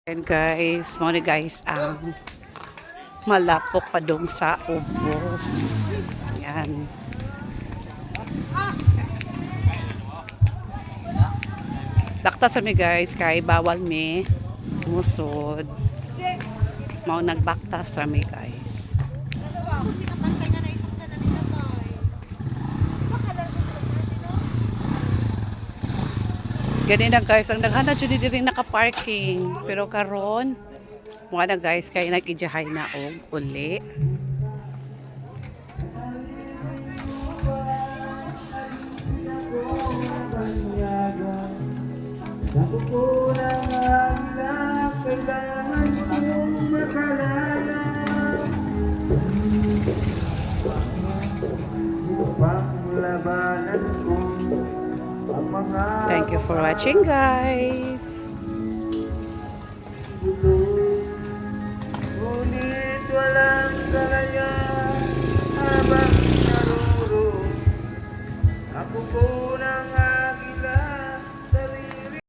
And guys, mo ni guys ang malapok pa dong sa ubos. Yan. Lakta sa mi guys kay bawal mi musod. Mao nagbaktas sa mi guys. Gani na guys, ang naghanap dyan diri naka-parking. Pero karon mga na guys, kaya nag-ijahay na og uli. Thank you for watching guys. Ngunit walang kalaya habang naruro. Ako po nang